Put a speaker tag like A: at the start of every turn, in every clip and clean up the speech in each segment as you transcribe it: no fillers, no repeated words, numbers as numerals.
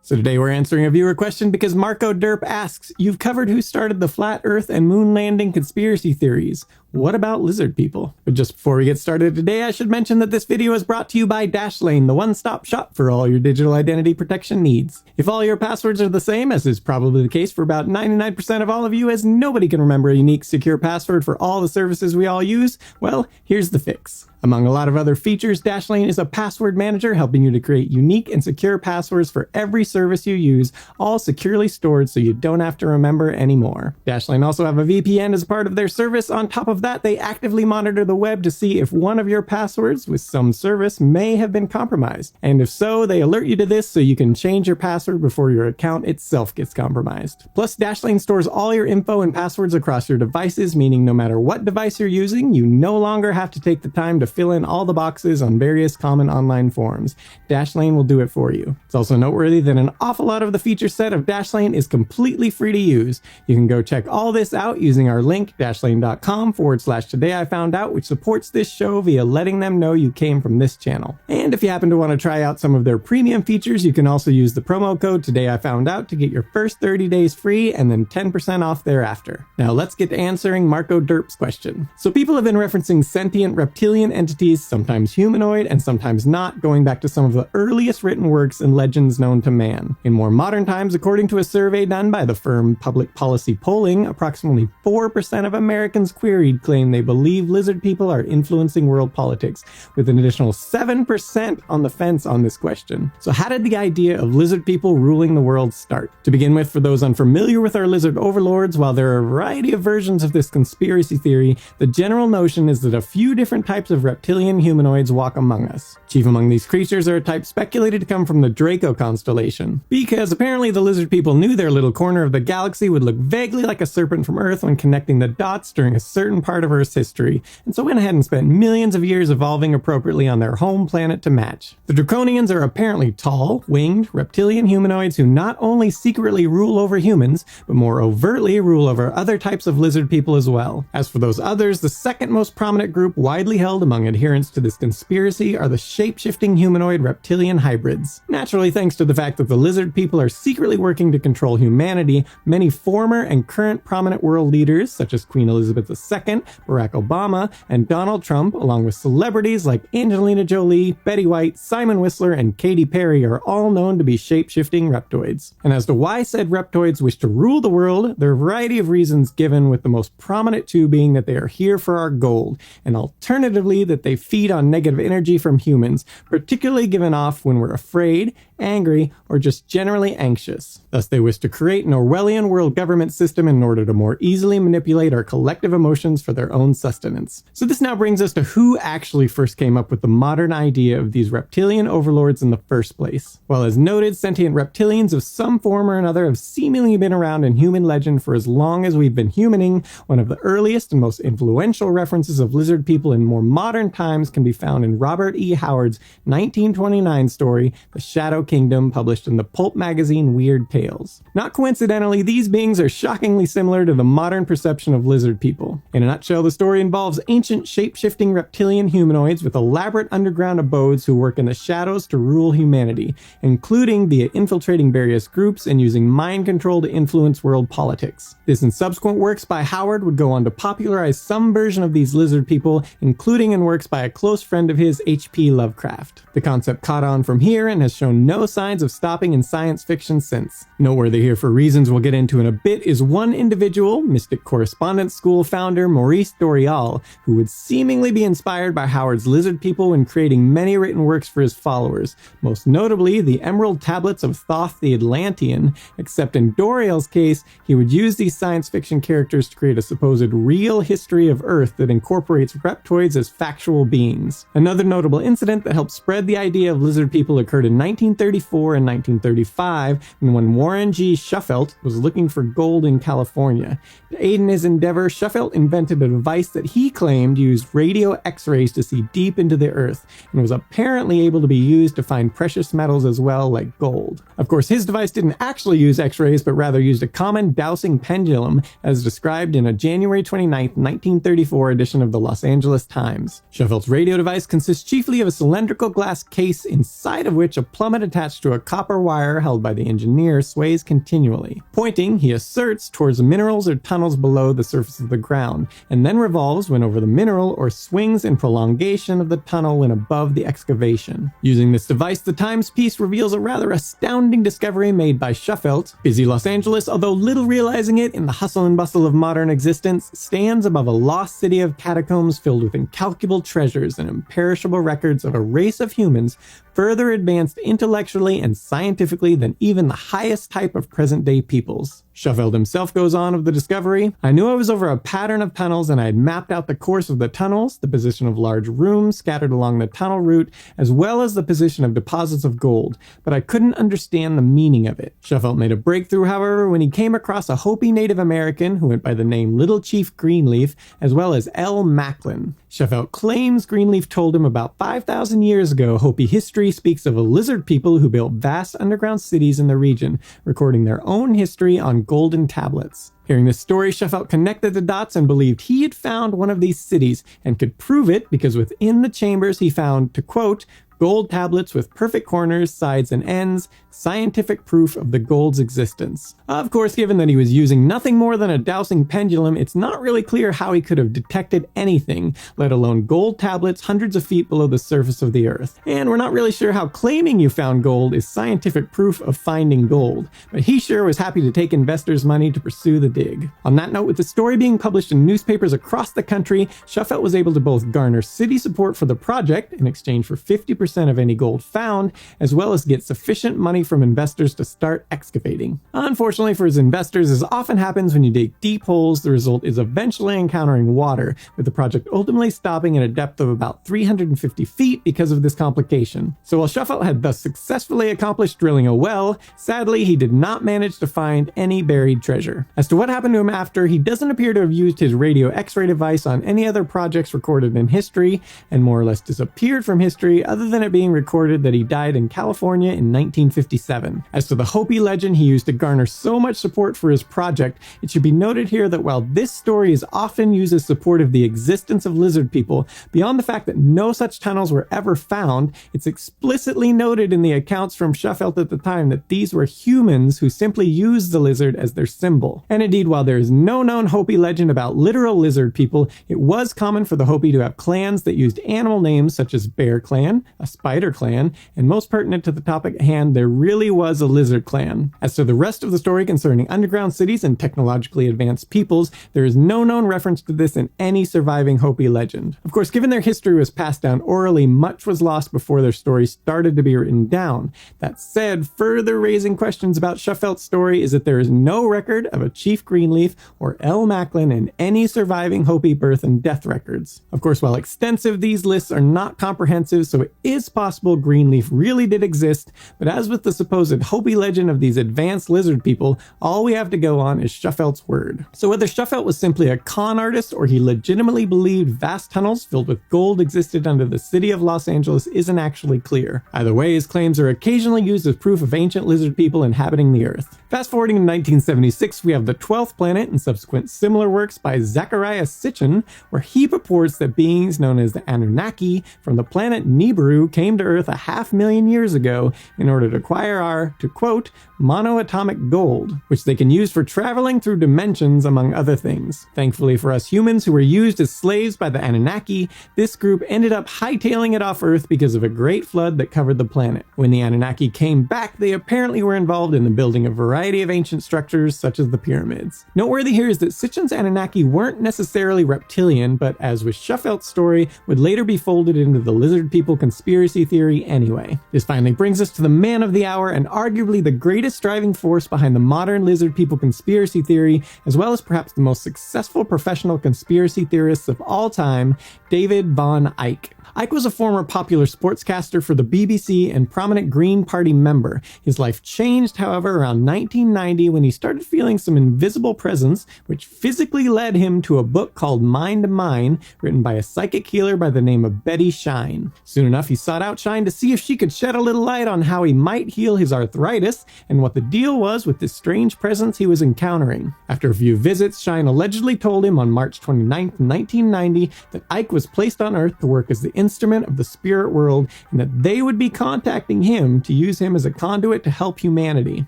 A: So today we're answering a viewer question because Marco Derp asks, you've covered who started the flat earth and moon landing conspiracy theories. What about lizard people? But just before we get started today, I should mention that this video is brought to you by Dashlane, the one-stop shop for all your digital identity protection needs. If all your passwords are the same, as is probably the case for about 99% of all of you, as nobody can remember a unique, secure password for all the services we all use, well, here's the fix. Among a lot of other features, Dashlane is a password manager helping you to create unique and secure passwords for every service you use, all securely stored so you don't have to remember anymore. Dashlane also have a VPN as part of their service. On top of that, they actively monitor the web to see if one of your passwords with some service may have been compromised. And if so, they alert you to this so you can change your password before your account itself gets compromised. Plus, Dashlane stores all your info and passwords across your devices, meaning no matter what device you're using, you no longer have to take the time to fill in all the boxes on various common online forums. Dashlane will do it for you. It's also noteworthy that an awful lot of the feature set of Dashlane is completely free to use. You can go check all this out using our link, dashlane.com/todayIfoundout, which supports this show via letting them know you came from this channel. And if you happen to want to try out some of their premium features, you can also use the promo code TodayIFoundOut to get your first 30 days free and then 10% off thereafter. Now let's get to answering Marco Derp's question. So people have been referencing sentient reptilian entities, sometimes humanoid and sometimes not, going back to some of the earliest written works and legends known to man. In more modern times, according to a survey done by the firm Public Policy Polling, approximately 4% of Americans queried claim they believe lizard people are influencing world politics, with an additional 7% on the fence on this question. So how did the idea of lizard people ruling the world start? To begin with, for those unfamiliar with our lizard overlords, while there are a variety of versions of this conspiracy theory, the general notion is that a few different types of reptilian humanoids walk among us. Chief among these creatures are a type speculated to come from the Draco constellation, because apparently the lizard people knew their little corner of the galaxy would look vaguely like a serpent from Earth when connecting the dots during a certain part of Earth's history, and so went ahead and spent millions of years evolving appropriately on their home planet to match. The Draconians are apparently tall, winged, reptilian humanoids who not only secretly rule over humans, but more overtly rule over other types of lizard people as well. As for those others, the second most prominent group widely held among adherents to this conspiracy are the shape-shifting humanoid reptilian hybrids. Naturally, thanks to the fact that the lizard people are secretly working to control humanity, many former and current prominent world leaders, such as Queen Elizabeth II, Barack Obama, and Donald Trump, along with celebrities like Angelina Jolie, Betty White, Simon Whistler, and Katy Perry, are all known to be shape-shifting reptoids. And as to why said reptoids wish to rule the world, there are a variety of reasons given, with the most prominent two being that they are here for our gold, and alternatively that they feed on negative energy from humans, particularly given off when we're afraid, angry, or just generally anxious. Thus, they wish to create an Orwellian world government system in order to more easily manipulate our collective emotions for their own sustenance. So this now brings us to who actually first came up with the modern idea of these reptilian overlords in the first place. Well, as noted, sentient reptilians of some form or another have seemingly been around in human legend for as long as we've been humaning. One of the earliest and most influential references of lizard people in more modern times can be found in Robert E. Howard's 1929 story, The Shadow Kingdom, published in the pulp magazine Weird Tales. Not coincidentally, these beings are shockingly similar to the modern perception of lizard people. In a nutshell, the story involves ancient shape-shifting reptilian humanoids with elaborate underground abodes who work in the shadows to rule humanity, including via infiltrating various groups and using mind control to influence world politics. This and subsequent works by Howard would go on to popularize some version of these lizard people, including in works by a close friend of his, H.P. Lovecraft. The concept caught on from here and has shown no signs of stopping in science fiction since. Noteworthy here for reasons we'll get into in a bit is one individual, Mystic Correspondence School founder Maurice Doreal, who would seemingly be inspired by Howard's lizard people when creating many written works for his followers, most notably the Emerald Tablets of Thoth the Atlantean, except in Doreal's case, he would use these science fiction characters to create a supposed real history of Earth that incorporates reptoids as factual beings. Another notable incident that helped spread the idea of lizard people occurred in 1934 and 1935, when Warren G. Shufeldt was looking for gold in California. To aid in his endeavor, Shufeldt invented a device that he claimed used radio X-rays to see deep into the earth, and was apparently able to be used to find precious metals as well, like gold. Of course, his device didn't actually use X-rays, but rather used a common dowsing pendulum, as described in a January 29, 1934 edition of the Los Angeles Times. Shufeldt's radio device consists chiefly of a cylindrical glass case inside of which a plummet attached to a copper wire held by the engineer sways continually. Pointing, he asserts towards the minerals or tunnels below the surface of the ground, and then revolves when over the mineral or swings in prolongation of the tunnel when above the excavation. Using this device, the Times piece reveals a rather astounding discovery made by Shuffelt. Busy Los Angeles, although little realizing it in the hustle and bustle of modern existence, stands above a lost city of catacombs filled with incalculable treasures and imperishable records of a race of humans further advanced intellectually and scientifically than even the highest type of present-day peoples. Shuffelt himself goes on of the discovery, "I knew I was over a pattern of tunnels and I had mapped out the course of the tunnels, the position of large rooms scattered along the tunnel route, as well as the position of deposits of gold, but I couldn't understand the meaning of it." Shuffelt made a breakthrough, however, when he came across a Hopi Native American who went by the name Little Chief Greenleaf, as well as L. Macklin. Shuffelt claims Greenleaf told him about 5,000 years ago Hopi history speaks of a lizard people who built vast underground cities in the region, recording their own history on golden tablets. Hearing this story, Shuffelt connected the dots and believed he had found one of these cities and could prove it because within the chambers he found, to quote, "gold tablets with perfect corners, sides, and ends, scientific proof of the gold's existence." Of course, given that he was using nothing more than a dowsing pendulum, it's not really clear how he could have detected anything, let alone gold tablets hundreds of feet below the surface of the earth. And we're not really sure how claiming you found gold is scientific proof of finding gold, but he sure was happy to take investors' money to pursue the dig. On that note, with the story being published in newspapers across the country, Shuffelt was able to both garner city support for the project in exchange for 50% of any gold found, as well as get sufficient money from investors to start excavating. Unfortunately for his investors, as often happens when you dig deep holes, the result is eventually encountering water, with the project ultimately stopping at a depth of about 350 feet because of this complication. So while Shuffelt had thus successfully accomplished drilling a well, sadly he did not manage to find any buried treasure. As to what happened to him after, he doesn't appear to have used his radio X-ray device on any other projects recorded in history, and more or less disappeared from history other than it being recorded that he died in California in 1957. As to the Hopi legend he used to garner so much support for his project, it should be noted here that while this story is often used as support of the existence of lizard people, beyond the fact that no such tunnels were ever found, it's explicitly noted in the accounts from Shuffelt at the time that these were humans who simply used the lizard as their symbol. And indeed, while there is no known Hopi legend about literal lizard people, it was common for the Hopi to have clans that used animal names such as Bear Clan, a Spider Clan, and most pertinent to the topic at hand, there really was a Lizard Clan. As to the rest of the story concerning underground cities and technologically advanced peoples, there is no known reference to this in any surviving Hopi legend. Of course, given their history was passed down orally, much was lost before their story started to be written down. That said, further raising questions about Shuffelt's story is that there is no record of a Chief Greenleaf or L. Macklin in any surviving Hopi birth and death records. Of course, while extensive, these lists are not comprehensive, so it is possible Greenleaf really did exist, but as with the supposed Hopi legend of these advanced lizard people, all we have to go on is Shuffelt's word. So whether Shuffelt was simply a con artist or he legitimately believed vast tunnels filled with gold existed under the city of Los Angeles isn't actually clear. Either way, his claims are occasionally used as proof of ancient lizard people inhabiting the earth. Fast forwarding to 1976, we have the 12th Planet and subsequent similar works by Zachariah Sitchin, where he purports that beings known as the Anunnaki from the planet Nibiru came to Earth 500,000 years ago in order to acquire our, to quote, monoatomic gold, which they can use for traveling through dimensions, among other things. Thankfully for us humans who were used as slaves by the Anunnaki, this group ended up hightailing it off Earth because of a great flood that covered the planet. When the Anunnaki came back, they apparently were involved in the building of a variety of ancient structures, such as the pyramids. Noteworthy here is that Sitchin's Anunnaki weren't necessarily reptilian, but as with Shuffelt's story, would later be folded into the lizard people conspiracy theory anyway. This finally brings us to the man of the hour and arguably the greatest driving force behind the modern lizard people conspiracy theory, as well as perhaps the most successful professional conspiracy theorists of all time, David Von Eyck. Eyck was a former popular sportscaster for the BBC and prominent Green Party member. His life changed, however, around 1990 when he started feeling some invisible presence, which physically led him to a book called Mind to Mind, written by a psychic healer by the name of Betty Shine. Soon enough, he sought out Shine to see if she could shed a little light on how he might heal his arthritis and what the deal was with this strange presence he was encountering. After a few visits, Shine allegedly told him on March 29, 1990, that Eyck was placed on Earth to work as the instrument of the spirit world and that they would be contacting him to use him as a conduit to help humanity.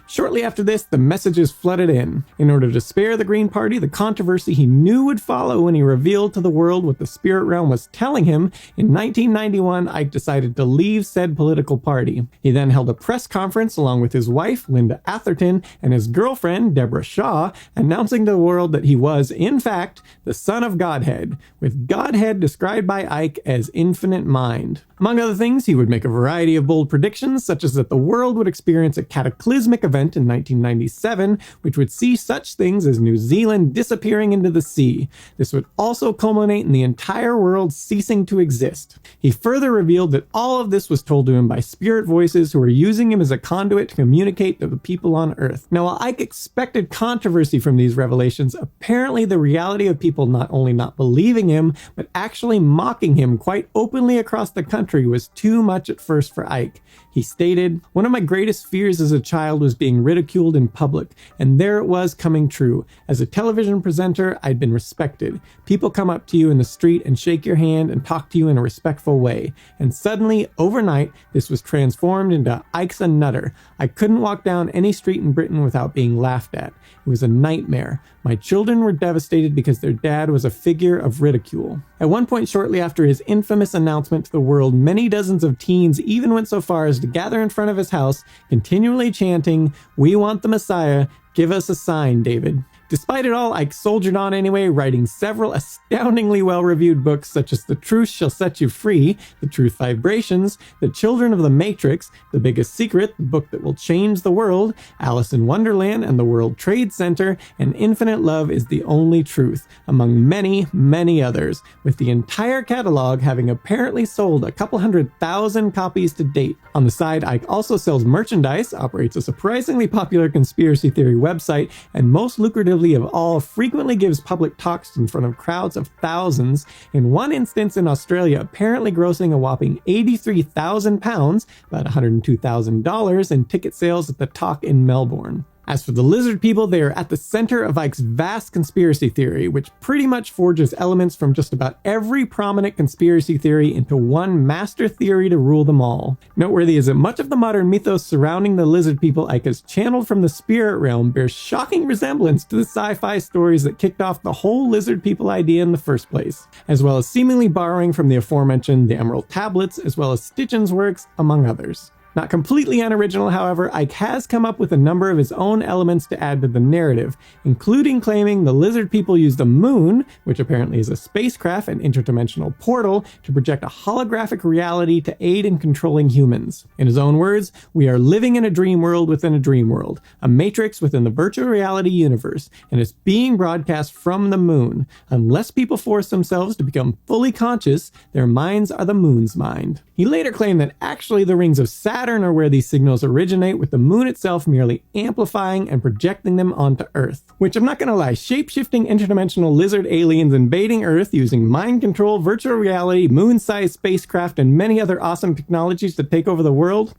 A: Shortly after this, the messages flooded in. In order to spare the Green Party the controversy he knew would follow when he revealed to the world what the spirit realm was telling him, in 1991, Ike decided to leave said political party. He then held a press conference along with his wife, Linda Atherton, and his girlfriend, Deborah Shaw, announcing to the world that he was, in fact, the son of Godhead, with Godhead described by Ike as infinite mind. Among other things, he would make a variety of bold predictions, such as that the world would experience a cataclysmic event in 1997, which would see such things as New Zealand disappearing into the sea. This would also culminate in the entire world ceasing to exist. He further revealed that all of this was told to him by spirit voices who were using him as a conduit to communicate to the people on Earth. Now, while Ike expected controversy from these revelations, apparently the reality of people not only not believing him, but actually mocking him quite openly across the country was too much at first for Ike. He stated, "One of my greatest fears as a child was being ridiculed in public, and there it was coming true. As a television presenter, I'd been respected. People come up to you in the street and shake your hand and talk to you in a respectful way. And suddenly, overnight, this was transformed into Ike's a nutter. I couldn't walk down any street in Britain without being laughed at. It was a nightmare. My children were devastated because their dad was a figure of ridicule." At one point shortly after his infamous announcement to the world, many dozens of teens even went so far as to gather in front of his house, continually chanting, "We want the Messiah, give us a sign, David." Despite it all, Ike soldiered on anyway, writing several astoundingly well-reviewed books such as The Truth Shall Set You Free, The Truth Vibrations, The Children of the Matrix, The Biggest Secret, The Book That Will Change the World, Alice in Wonderland and the World Trade Center, and Infinite Love is the Only Truth, among many, many others, with the entire catalog having apparently sold a couple 100,000 copies to date. On the side, Ike also sells merchandise, operates a surprisingly popular conspiracy theory website, and most lucratively of all, frequently gives public talks in front of crowds of thousands, in one instance in Australia apparently grossing a whopping £83,000, about $102,000 in ticket sales at the talk in Melbourne. As for the lizard people, they are at the center of Ike's vast conspiracy theory, which pretty much forges elements from just about every prominent conspiracy theory into one master theory to rule them all. Noteworthy is that much of the modern mythos surrounding the lizard people Ike has channeled from the spirit realm bears shocking resemblance to the sci-fi stories that kicked off the whole lizard people idea in the first place, as well as seemingly borrowing from the aforementioned The Emerald Tablets, as well as Stitchen's works, among others. Not completely unoriginal, however, Ike has come up with a number of his own elements to add to the narrative, including claiming the lizard people used the moon, which apparently is a spacecraft and interdimensional portal, to project a holographic reality to aid in controlling humans. In his own words, "We are living in a dream world within a dream world, a matrix within the virtual reality universe, and it's being broadcast from the moon. Unless people force themselves to become fully conscious, their minds are the moon's mind." He later claimed that actually the rings of Saturn are where these signals originate, with the moon itself merely amplifying and projecting them onto Earth. Which, I'm not gonna lie, shape-shifting interdimensional lizard aliens invading Earth using mind control, virtual reality, moon-sized spacecraft, and many other awesome technologies to take over the world,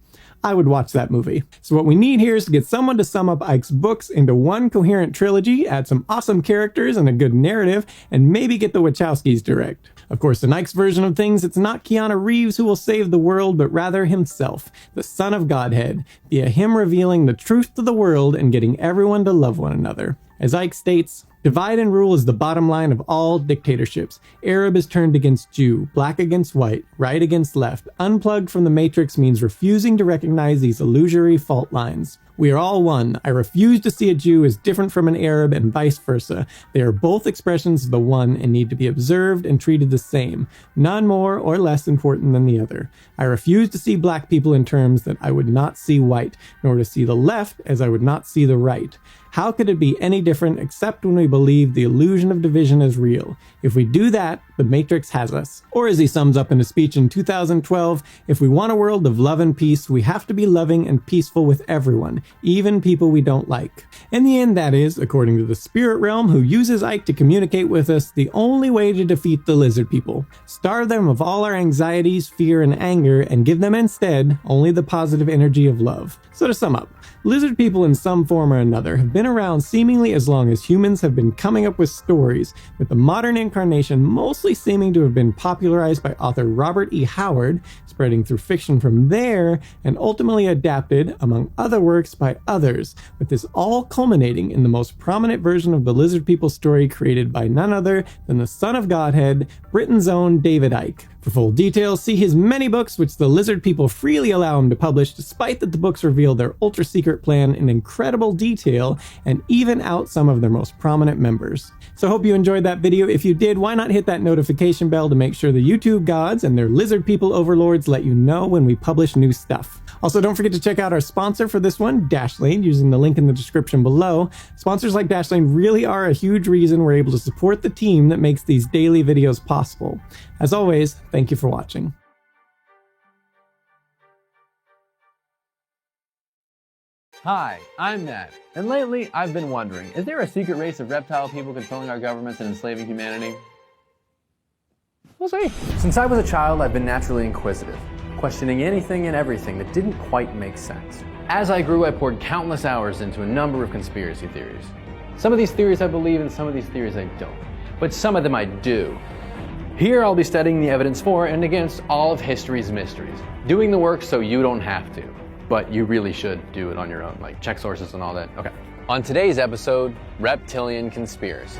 A: I would watch that movie. So what we need here is to get someone to sum up Ike's books into one coherent trilogy, add some awesome characters and a good narrative, and maybe get the Wachowskis direct. Of course, in Ike's version of things, it's not Keanu Reeves who will save the world, but rather himself, the Son of Godhead, via him revealing the truth to the world and getting everyone to love one another. As Ike states, "Divide and rule is the bottom line of all dictatorships. Arab is turned against Jew, black against white, right against left. Unplugged from the matrix means refusing to recognize these illusory fault lines. We are all one. I refuse to see a Jew as different from an Arab and vice versa. They are both expressions of the one and need to be observed and treated the same, none more or less important than the other. I refuse to see black people in terms that I would not see white, nor to see the left as I would not see the right. How could it be any different except when we believe the illusion of division is real? If we do that, the Matrix has us." Or as he sums up in a speech in 2012, "If we want a world of love and peace, we have to be loving and peaceful with everyone, even people we don't like." In the end, that is, according to the spirit realm who uses Ike to communicate with us, the only way to defeat the lizard people. Starve them of all our anxieties, fear, and anger, and give them instead only the positive energy of love. So to sum up, lizard people in some form or another have been around seemingly as long as humans have been coming up with stories, with the modern incarnation mostly initially seeming to have been popularized by author Robert E. Howard, spreading through fiction from there, and ultimately adapted, among other works, by others, with this all culminating in the most prominent version of the lizard people story created by none other than the son of Godhead, Britain's own David Icke. For full details, see his many books which the lizard people freely allow him to publish, despite that the books reveal their ultra-secret plan in incredible detail and even out some of their most prominent members. So I hope you enjoyed that video. If you did, why not hit that notification bell to make sure the YouTube gods and their lizard people overlords let you know when we publish new stuff. Also, don't forget to check out our sponsor for this one, Dashlane, using the link in the description below. Sponsors like Dashlane really are a huge reason we're able to support the team that makes these daily videos possible. As always, thank you for watching.
B: Hi, I'm Matt, and lately I've been wondering, is there a secret race of reptile people controlling our governments and enslaving humanity? We'll see. Since I was a child, I've been naturally inquisitive, questioning anything and everything that didn't quite make sense. As I grew, I poured countless hours into a number of conspiracy theories. Some of these theories I believe and some of these theories I don't, but some of them I do. Here I'll be studying the evidence for and against all of history's mysteries, doing the work so you don't have to. But you really should do it on your own, like check sources and all that. Okay. On today's episode, reptilian conspiracy.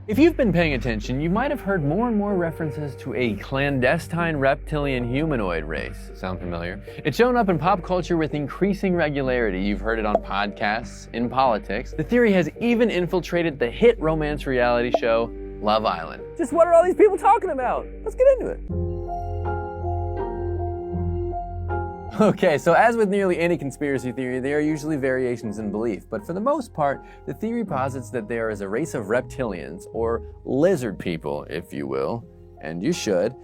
B: If you've been paying attention, you might have heard more and more references to a clandestine reptilian humanoid race. Sound familiar? It's shown up in pop culture with increasing regularity. You've heard it on podcasts, in politics. The theory has even infiltrated the hit romance reality show, Love Island. Just what are all these people talking about? Let's get into it. Okay, so as with nearly any conspiracy theory, there are usually variations in belief, but for the most part, the theory posits that there is a race of reptilians, or lizard people, if you will, and you should,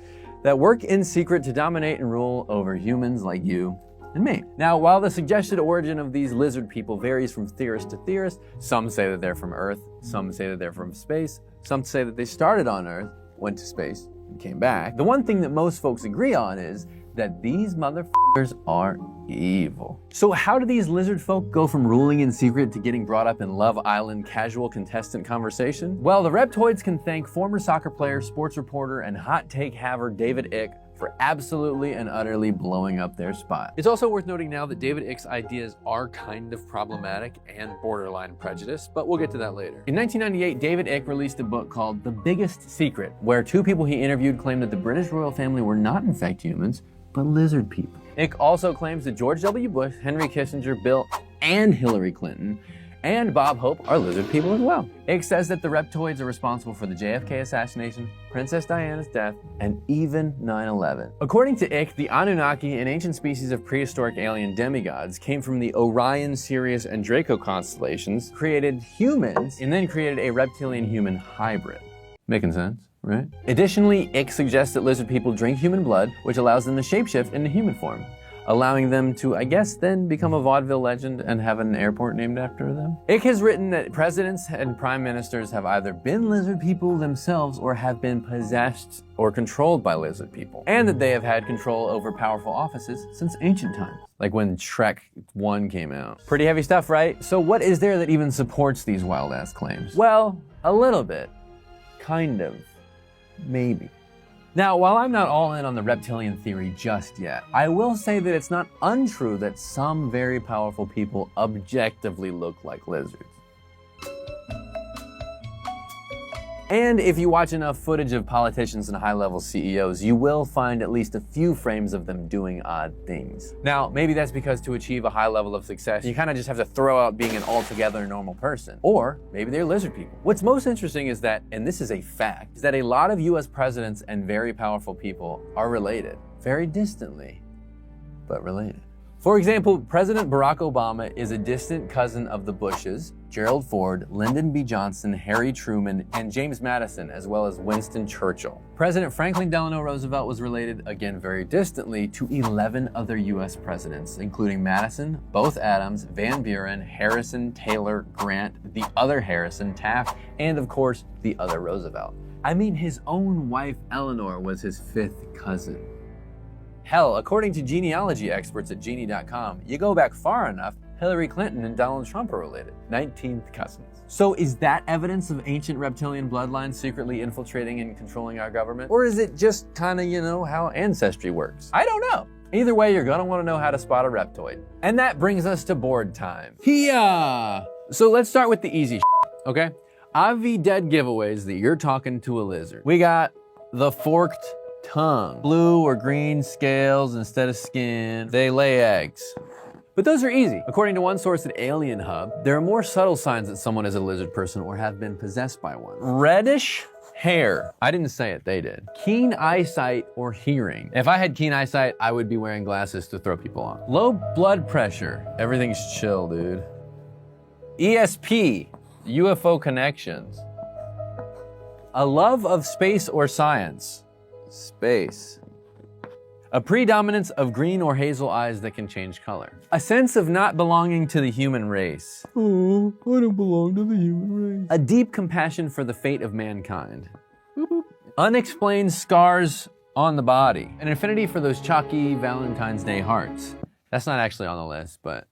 B: that work in secret to dominate and rule over humans like you and me. Now, while the suggested origin of these lizard people varies from theorist to theorist, some say that they're from Earth, some say that they're from space, some say that they started on Earth, went to space, and came back. The one thing that most folks agree on is that these motherfuckers are evil. So how do these lizard folk go from ruling in secret to getting brought up in Love Island casual contestant conversation? Well, the reptoids can thank former soccer player, sports reporter, and hot take haver David Icke for absolutely and utterly blowing up their spot. It's also worth noting now that David Icke's ideas are kind of problematic and borderline prejudiced, but we'll get to that later. In 1998, David Icke released a book called The Biggest Secret, where two people he interviewed claimed that the British royal family were not in fact humans, but lizard people. Icke also claims that George W. Bush, Henry Kissinger, Bill, and Hillary Clinton, and Bob Hope are lizard people as well. Icke says that the reptoids are responsible for the JFK assassination, Princess Diana's death, and even 9/11. According to Icke, the Anunnaki, an ancient species of prehistoric alien demigods, came from the Orion, Sirius, and Draco constellations, created humans, and then created a reptilian-human hybrid. Making sense? Right? Additionally, Icke suggests that lizard people drink human blood, which allows them to shapeshift into human form, allowing them to, I guess, then become a vaudeville legend and have an airport named after them. Icke has written that presidents and prime ministers have either been lizard people themselves or have been possessed or controlled by lizard people, and that they have had control over powerful offices since ancient times, like when Shrek 1 came out. Pretty heavy stuff, right? So what is there that even supports these wild-ass claims? Well, a little bit. Kind of. Maybe. Now, while I'm not all in on the reptilian theory just yet, I will say that it's not untrue that some very powerful people objectively look like lizards. And if you watch enough footage of politicians and high-level CEOs, you will find at least a few frames of them doing odd things. Now, maybe that's because to achieve a high level of success, you kind of just have to throw out being an altogether normal person. Or maybe they're lizard people. What's most interesting is that, and this is a fact, is that a lot of US presidents and very powerful people are related. Very distantly, but related. For example, President Barack Obama is a distant cousin of the Bushes, Gerald Ford, Lyndon B. Johnson, Harry Truman, and James Madison, as well as Winston Churchill. President Franklin Delano Roosevelt was related, again very distantly, to 11 other US presidents, including Madison, both Adams, Van Buren, Harrison, Taylor, Grant, the other Harrison, Taft, and of course, the other Roosevelt. I mean, his own wife, Eleanor, was his 5th cousin. Hell, according to genealogy experts at Genie.com, you go back far enough, Hillary Clinton and Donald Trump are related. 19th cousins. So is that evidence of ancient reptilian bloodlines secretly infiltrating and controlling our government? Or is it just kind of, how ancestry works? I don't know. Either way, you're gonna wanna know how to spot a reptoid. And that brings us to board time. Hiya! So let's start with the easy okay? IV dead giveaways that you're talking to a lizard. We got the forked tongue, blue or green scales instead of skin. They lay eggs. But those are easy. According to one source at Alien Hub, there are more subtle signs that someone is a lizard person or have been possessed by one. Reddish hair. I didn't say it, they did. Keen eyesight or hearing. If I had keen eyesight, I would be wearing glasses to throw people off. Low blood pressure. Everything's chill, dude. ESP, UFO connections. A love of space or science. Space. A predominance of green or hazel eyes that can change color. A sense of not belonging to the human race.
A: Oh, I don't belong to the human race.
B: A deep compassion for the fate of mankind. Boop, boop. Unexplained scars on the body. An affinity for those chalky Valentine's Day hearts. That's not actually on the list, but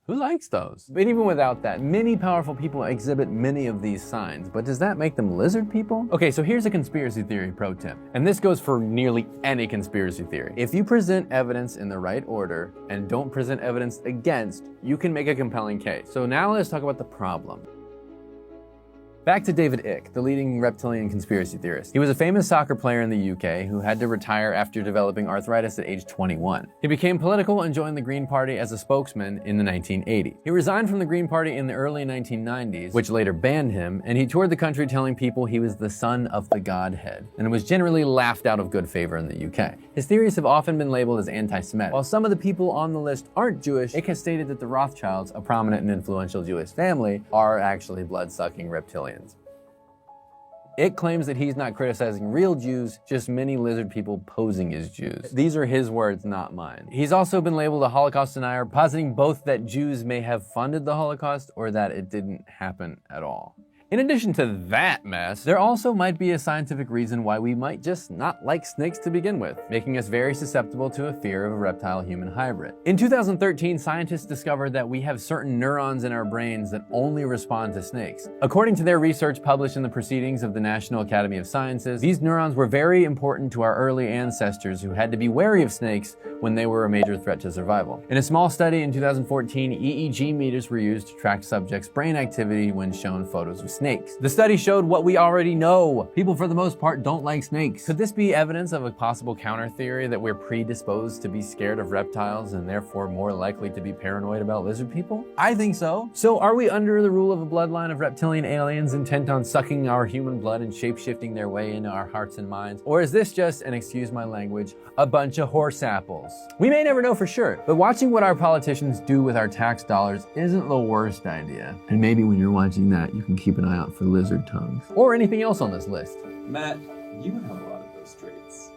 B: who likes those? But even without that, many powerful people exhibit many of these signs, but does that make them lizard people? Okay, so here's a conspiracy theory pro tip, and this goes for nearly any conspiracy theory. If you present evidence in the right order and don't present evidence against, you can make a compelling case. So now let's talk about the problem. Back to David Icke, the leading reptilian conspiracy theorist. He was a famous soccer player in the UK who had to retire after developing arthritis at age 21. He became political and joined the Green Party as a spokesman in the 1980s. He resigned from the Green Party in the early 1990s, which later banned him, and he toured the country telling people he was the son of the Godhead, and was generally laughed out of good favor in the UK. His theories have often been labeled as anti-Semitic. While some of the people on the list aren't Jewish, Icke has stated that the Rothschilds, a prominent and influential Jewish family, are actually blood-sucking reptilians. It claims that he's not criticizing real Jews, just many lizard people posing as Jews. These are his words, not mine. He's also been labeled a Holocaust denier, positing both that Jews may have funded the Holocaust or that it didn't happen at all. In addition to that mess, there also might be a scientific reason why we might just not like snakes to begin with, making us very susceptible to a fear of a reptile-human hybrid. In 2013, scientists discovered that we have certain neurons in our brains that only respond to snakes. According to their research published in the Proceedings of the National Academy of Sciences, these neurons were very important to our early ancestors who had to be wary of snakes when they were a major threat to survival. In a small study in 2014, EEG meters were used to track subjects' brain activity when shown photos of snakes. The study showed what we already know. People, for the most part, don't like snakes. Could this be evidence of a possible counter theory that we're predisposed to be scared of reptiles and therefore more likely to be paranoid about lizard people? I think so. So are we under the rule of a bloodline of reptilian aliens intent on sucking our human blood and shape-shifting their way into our hearts and minds? Or is this just, and excuse my language, a bunch of horse apples? We may never know for sure, but watching what our politicians do with our tax dollars isn't the worst idea. And maybe when you're watching that, you can keep an eye out for lizard tongues. Or anything else on this list.
C: Matt, you have a lot of those traits.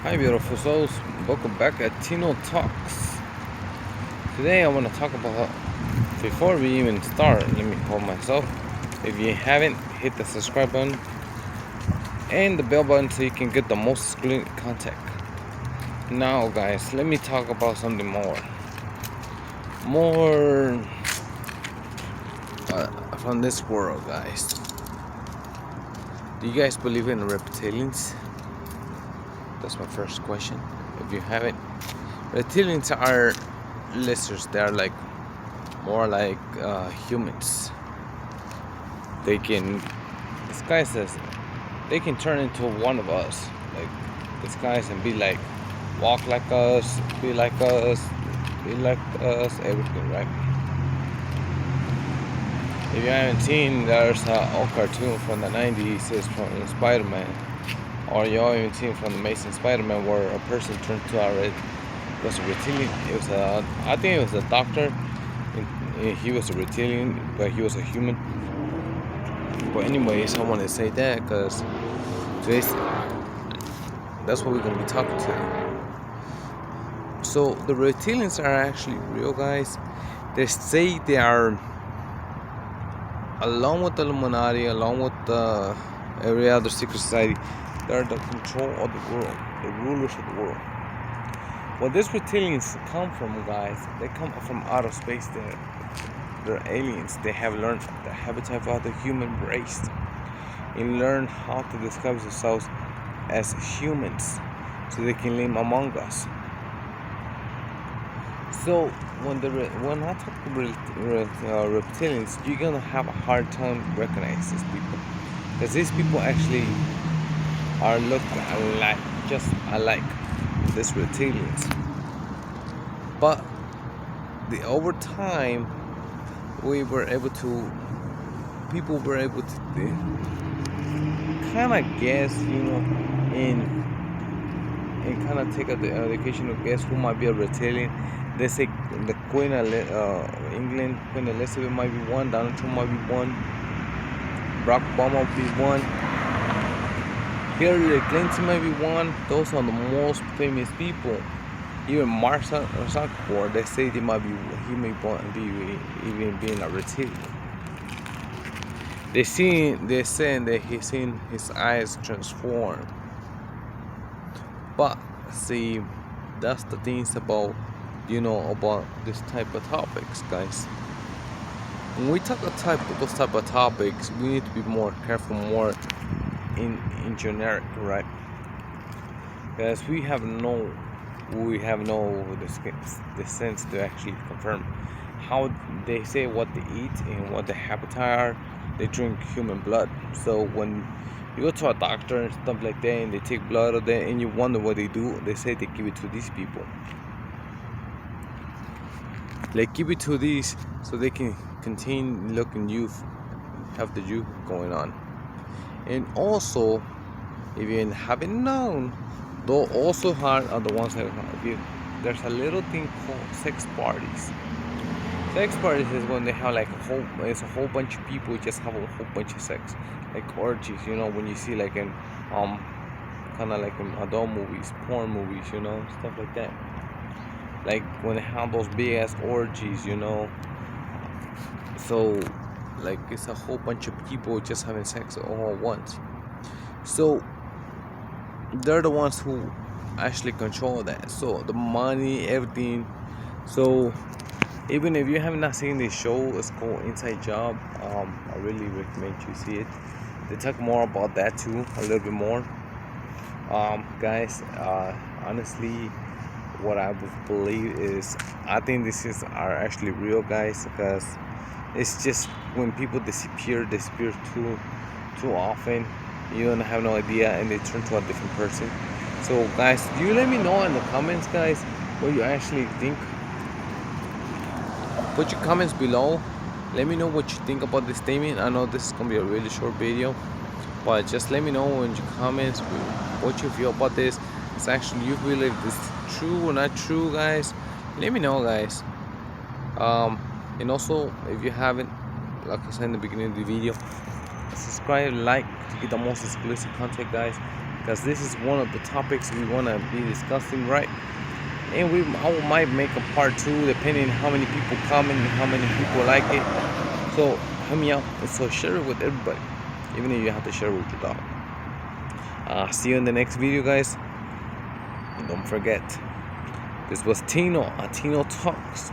D: Hi beautiful souls, welcome back at Tino Talks. Today I want to talk about, before we even start, let me hold myself. If you haven't, hit the subscribe button and the bell button so you can get the most exclusive content. Now guys, let me talk about something more from this world, guys. Do you guys believe in reptilians? That's my first question. If you haven't, reptilians are lizards. They are like more like humans. They can disguise us. They can turn into one of us, like disguise and be like, walk like us, be like us, everything, right? If you haven't seen, there's an old cartoon from the 90s. It's from Spider-Man. Or you all even seen from the Amazing Spider-Man where a person turned to it was a reptilian. It was I think it was a doctor. He was a reptilian, but he was a human. But anyways, I want to say that because today's, that's what we're gonna be talking today. So the reptilians are actually real, guys. They say they are, along with the Illuminati, along with every other secret society, they're the control of the world, the rulers of the world. Where these reptilians come from, guys, they come from outer space. They're aliens. They have learned the habitat of the human race and learn how to discover themselves as humans so they can live among us. So when I talk about reptilians, you're gonna have a hard time recognizing these people, because these people actually are look alike, just alike these reptilians. But over time, people were able to kind of guess, and kind of take the educational guess who might be a reptilian. They say the Queen of England, Queen Elizabeth might be one, Donald Trump might be one, Barack Obama might be one, Hillary Clinton might be one. Those are the most famous people. Even Mark Zuckerberg, they say he may be even being a reptilian. They're saying that he's seen his eyes transform. But see, that's the things about this type of topics, guys. When we talk those type of topics, we need to be more careful, more in generic, right? Because we have no the sense to actually confirm how they say what they eat and what the habitat are. They drink human blood. So when you go to a doctor and stuff like that, and they take blood of them, and you wonder what they do, they say they give it to these people. Like, give it to these so they can continue looking youth, have the youth going on. And also, if you haven't known, though, also hard are the ones that there's a little thing called sex parties. Sex parties is when they have like a whole bunch of people just have a whole bunch of sex, like orgies. When you see like in kind of like in adult movies, porn movies, stuff like that. Like when they have those big ass orgies, So like it's a whole bunch of people just having sex all at once. So they're the ones who actually control that. So the money, everything. So even if you have not seen this show, it's called Inside Job. I really recommend you see it. They talk more about that too, a little bit more. Guys, honestly, what I would believe is, I think this are actually real, guys, because it's just when people disappear too often, you don't have no idea, and they turn to a different person. So guys, you let me know in the comments, guys, what you actually think. Put your comments below. Let me know what you think about this statement. I know this is gonna be a really short video, but just let me know in your comments what you feel about this. It's actually, you feel if this is true or not true, guys. Let me know, guys. And also, if you haven't, like I said in the beginning of the video, subscribe, like, to get the most exclusive content, guys, because this is one of the topics we want to be discussing, right? And I might make a part 2 depending on how many people comment and how many people like it. So help me out, and so share it with everybody, even if you have to share it with your dog. See you in the next video, guys. And don't forget, this was Tino at Tino Talks.